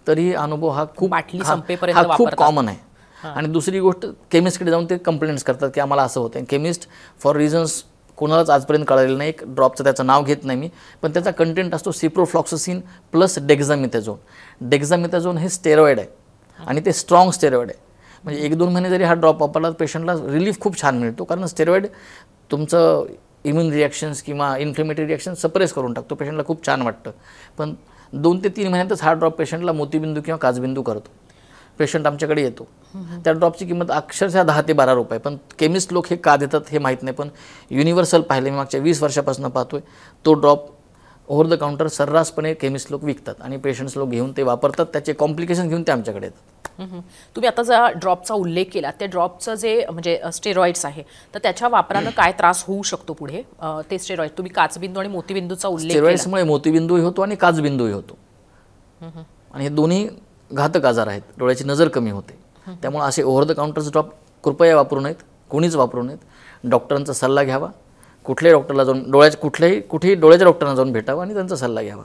तरी अनुभव हा खूप बाटली संपेपर्यंत हा खूप वापरतात. कॉमन आहे. आणि दुसरी गोष्ट, केमिस्टकडे जाऊन ते कंप्लेंट्स करतात की आम्हाला असं होतं. केमिस्ट फॉर रिझन्स कोणालाच आजपर्यंत कळलेलं नाही, एक ड्रॉपचं त्याचं नाव घेत नाही मी, पण त्याचा कंटेंट असतो सिप्रोफ्लॉक्सासिन प्लस डेक्झामिथॅझोन. डेक्झामिथॅझोन हे स्टेरॉइड आहे आणि ते स्ट्रॉंग स्टेरॉइड आहे. म्हणजे 1-2 महिने जरी हा ड्रॉप वापरला तर पेशंटला रिलीफ खूप छान मिळतो, कारण स्टेरॉइड तुमचं इम्युन रिॲक्शन्स किंवा इन्फ्लेमेटरी रिॲक्शन सप्रेस करून टाकतो, पेशंटला खूप छान वाटतं. पण 2 ते 3 महिन्यातच हा ड्रॉप पेशंटला मोतीबिंदू किंवा काचबिंदू करतो. पेशंट आमच्याकडे येतो, त्या ड्रॉपची किंमत अक्षरशः 10 ते 12 रुपये. पण केमिस्ट लोक हे का देतात हे माहीत नाही, पण युनिव्हर्सल पाहिलं मी मागच्या 20 वर्षापासून पाहतोय, तो ड्रॉप ओव्हर द काउंटर सर्रासपणे केमिस्ट लोक विकतात आणि पेशंट्स लोक घेऊन ते वापरतात, त्याचे कॉम्प्लिकेशन घेऊन ते आमच्याकडे येतात. तुम्ही आता ज्या ड्रॉपचा उल्लेख केला, त्या ड्रॉपचं जे म्हणजे स्टेरॉइड्स आहे, तर त्याच्या वापरानं काय त्रास होऊ शकतो पुढे? ते स्टेरॉइड तुम्ही काचबिंदू आणि मोतीबिंदूचा उल्लेख केला. स्टेरॉइड्समुळे मोतीबिंदूही होतो आणि काचबिंदूही होतो, आणि हे दोन्ही घातक आजार आहेत. डोळ्याची नजर कमी होते. त्यामुळे असे ओव्हर द काउंटर्स ड्रॉप कृपया वापरू नयेत, कोणीच वापरू नयेत. डॉक्टरांचा सल्ला घ्यावा, कुठल्याही डॉक्टरला जाऊन कुठेही डोळ्याच्या डॉक्टरांना जाऊन भेटावं आणि त्यांचा सल्ला घ्यावा.